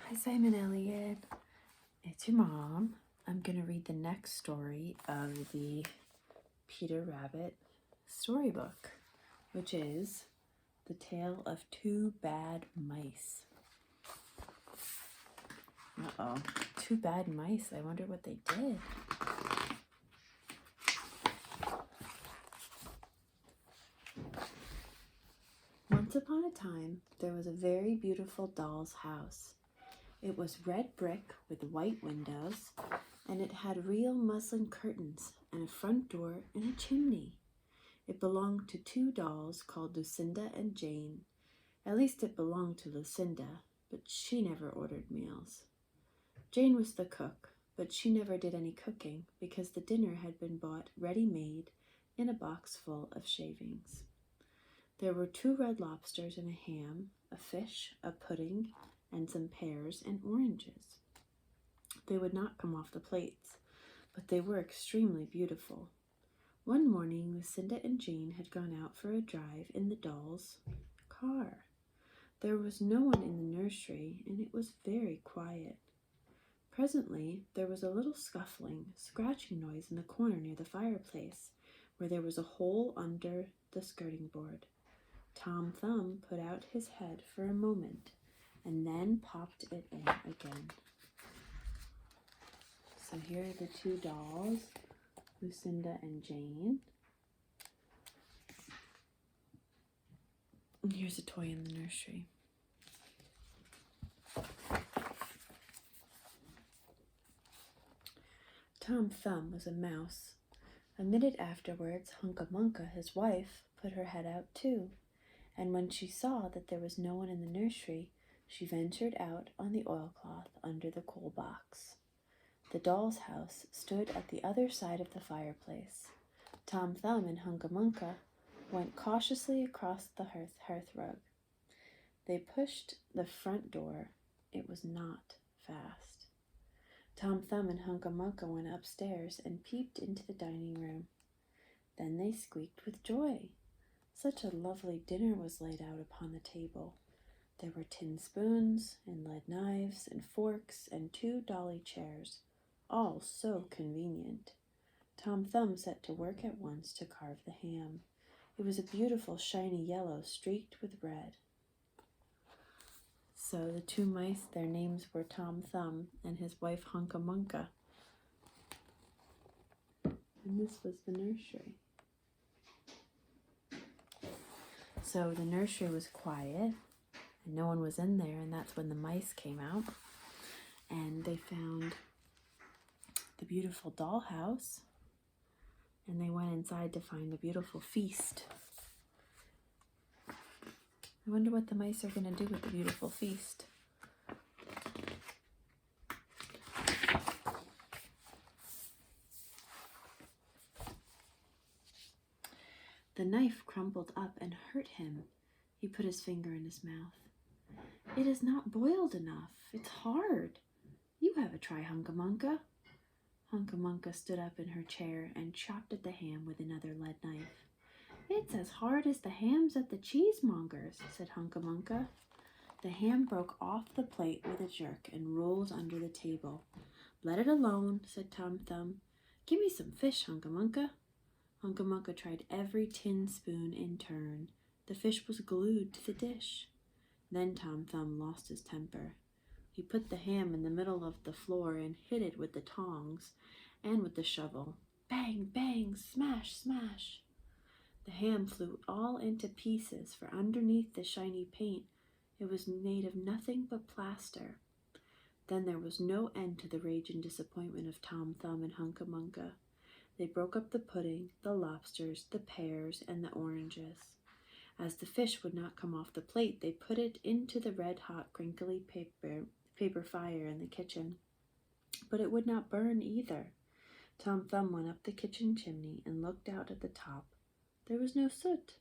Hi, Simon Elliott. It's your mom. I'm going to read the next story of the Peter Rabbit storybook, which is The Tale of Two Bad Mice. Uh-oh. Two bad mice. I wonder what they did. Once upon a time, there was a very beautiful doll's house. It was red brick with white windows, and it had real muslin curtains and a front door and a chimney. It belonged to two dolls called Lucinda and Jane. At least it belonged to Lucinda, but she never ordered meals. Jane was the cook, but she never did any cooking because the dinner had been bought ready-made in a box full of shavings. There were 2 red lobsters and a ham, a fish, a pudding, and some pears and oranges. They would not come off the plates, but they were extremely beautiful. One morning, Lucinda and Jane had gone out for a drive in the doll's car. There was no one in the nursery, and it was very quiet. Presently, there was a little scuffling, scratching noise in the corner near the fireplace, where there was a hole under the skirting board. Tom Thumb put out his head for a moment, and then popped it in again. So here are the 2 dolls, Lucinda and Jane. And here's a toy in the nursery. Tom Thumb was a mouse. A minute afterwards, Hunca Munca, his wife, put her head out too, and when she saw that there was no one in the nursery, she ventured out on the oilcloth under the coal box. The doll's house stood at the other side of the fireplace. Tom Thumb and Hunca Munca went cautiously across the hearthrug. They pushed the front door. It was not fast. Tom Thumb and Hunca Munca went upstairs and peeped into the dining room. Then they squeaked with joy. Such a lovely dinner was laid out upon the table. There were tin spoons and lead knives and forks and 2 dolly chairs, all so convenient. Tom Thumb set to work at once to carve the ham. It was a beautiful shiny yellow streaked with red. So the 2 mice, their names were Tom Thumb and his wife Hunca Munca. And this was the nursery. So the nursery was quiet, and no one was in there, and that's when the mice came out. And they found the beautiful dollhouse, and they went inside to find the beautiful feast. I wonder what the mice are going to do with the beautiful feast. The knife crumpled up and hurt him. He put his finger in his mouth. It is not boiled enough. It's hard. You have a try, Hunca Munca. Hunca Munca stood up in her chair and chopped at the ham with another lead knife. It's as hard as the hams at the cheesemonger's, said Hunca Munca. The ham broke off the plate with a jerk and rolled under the table. Let it alone, said Tom Thumb. Give me some fish, Hunca Munca. Hunca Munca tried every tin spoon in turn. The fish was glued to the dish. Then Tom Thumb lost his temper. He put the ham in the middle of the floor and hit it with the tongs and with the shovel. Bang, bang, smash, smash. The ham flew all into pieces, for underneath the shiny paint it was made of nothing but plaster. Then there was no end to the rage and disappointment of Tom Thumb and Hunca Munca. They broke up the pudding, the lobsters, the pears, and the oranges. As the fish would not come off the plate, they put it into the red-hot, crinkly paper fire in the kitchen. But it would not burn either. Tom Thumb went up the kitchen chimney and looked out at the top. There was no soot.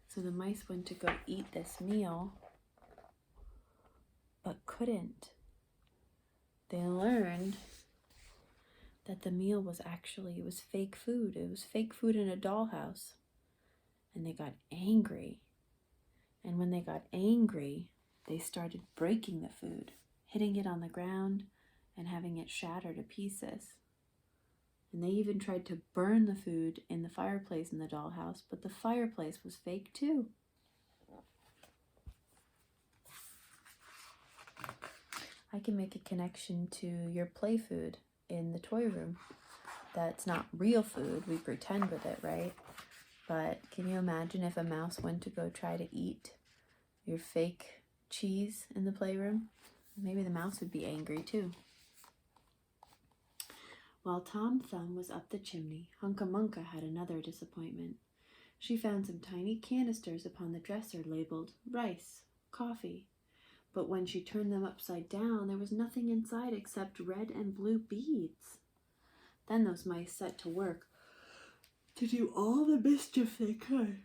So the mice went to go eat this meal, but couldn't. They learned that the meal was it was fake food. It was fake food in a dollhouse. And they got angry. And when they got angry, they started breaking the food, hitting it on the ground, and having it shatter to pieces. And they even tried to burn the food in the fireplace in the dollhouse, but the fireplace was fake too. I can make a connection to your play food in the toy room. That's not real food, we pretend with it, right? But can you imagine if a mouse went to go try to eat your fake cheese in the playroom? Maybe the mouse would be angry too. While Tom Thumb was up the chimney, Hunca Munca had another disappointment. She found some tiny canisters upon the dresser labeled rice, coffee. But when she turned them upside down, there was nothing inside except red and blue beads. Then those mice set to work to do all the mischief they could.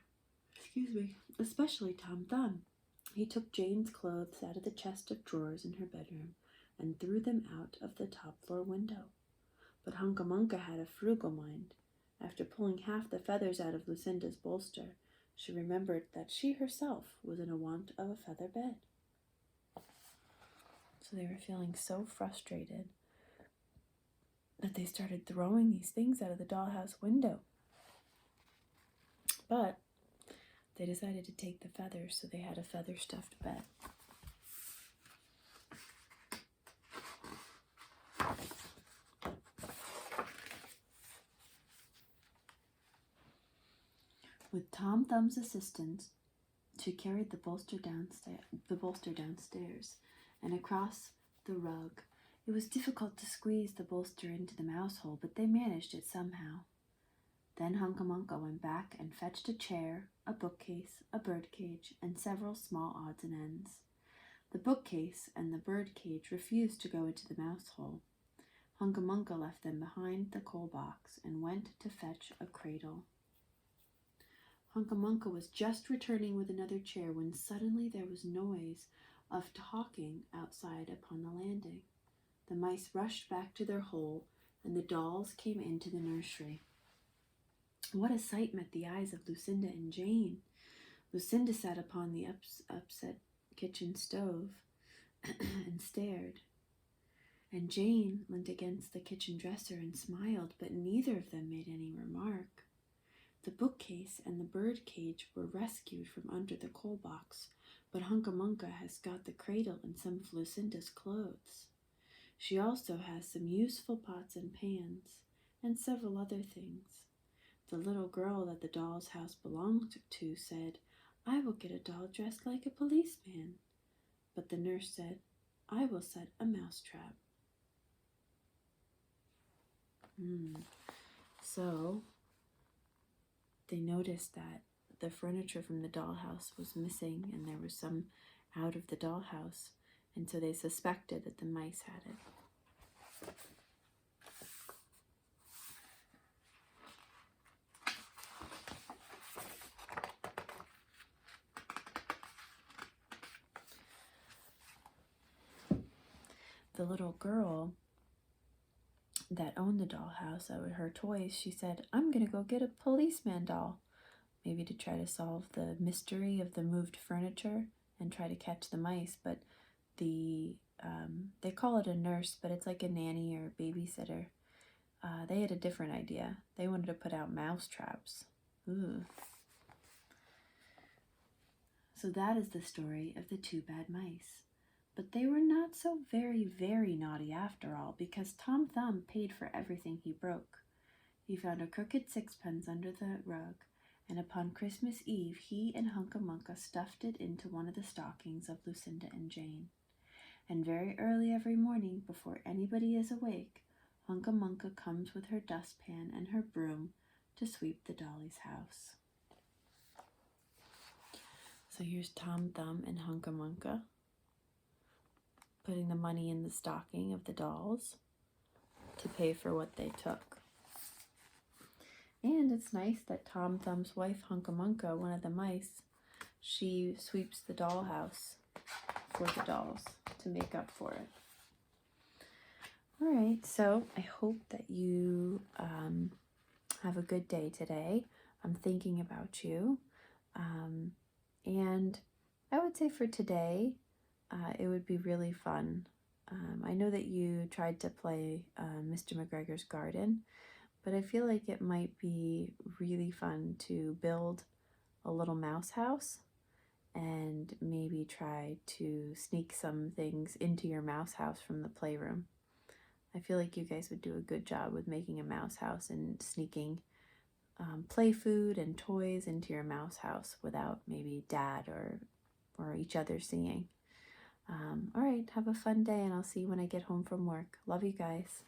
Especially Tom Thumb. He took Jane's clothes out of the chest of drawers in her bedroom and threw them out of the top floor window. But Hunca Munca had a frugal mind. After pulling half the feathers out of Lucinda's bolster, she remembered that she herself was in a want of a feather bed. So they were feeling so frustrated that they started throwing these things out of the dollhouse window. But they decided to take the feathers, so they had a feather-stuffed bed. With Tom Thumb's assistance, she carried the bolster downstairs and across the rug. It was difficult to squeeze the bolster into the mouse hole, but they managed it somehow. Then Hunca Munca went back and fetched a chair, a bookcase, a birdcage, and several small odds and ends. The bookcase and the birdcage refused to go into the mouse hole. Hunca Munca left them behind the coal box and went to fetch a cradle. Hunca Munca was just returning with another chair when suddenly there was noise of talking outside upon the landing. The mice rushed back to their hole, and the dolls came into the nursery. What a sight met the eyes of Lucinda and Jane! Lucinda sat upon the upset kitchen stove and stared, and Jane leant against the kitchen dresser and smiled, but neither of them made any remark. The bookcase and the birdcage were rescued from under the coal box, but Hunca Munca has got the cradle and some of Lucinda's clothes. She also has some useful pots and pans, and several other things. The little girl that the doll's house belonged to said, "I will get a doll dressed like a policeman." But the nurse said, "I will set a mousetrap." So they noticed that the furniture from the dollhouse was missing, and there was some out of the dollhouse, and so they suspected that the mice had it. The little girl that owned the dollhouse, her toys, she said, "I'm going to go get a policeman doll," maybe to try to solve the mystery of the moved furniture and try to catch the mice. But they call it a nurse, but it's like a nanny or a babysitter. They had a different idea. They wanted to put out mouse traps. Ooh. So that is the story of the two bad mice. But they were not so very, very naughty after all, because Tom Thumb paid for everything he broke. He found a crooked sixpence under the rug, and upon Christmas Eve he and Hunca Munca stuffed it into one of the stockings of Lucinda and Jane. And very early every morning, before anybody is awake, Hunca Munca comes with her dustpan and her broom to sweep the dolly's house. So here's Tom Thumb and Hunca Munca putting the money in the stocking of the dolls to pay for what they took. And it's nice that Tom Thumb's wife, Hunca Munca, one of the mice, she sweeps the dollhouse for the dolls to make up for it. All right, so I hope that you have a good day today. I'm thinking about you. And I would say for today, it would be really fun. I know that you tried to play Mr. McGregor's Garden, but I feel like it might be really fun to build a little mouse house and maybe try to sneak some things into your mouse house from the playroom. I feel like you guys would do a good job with making a mouse house and sneaking play food and toys into your mouse house without maybe dad or each other seeing. All right, have a fun day, and I'll see you when I get home from work. Love you guys.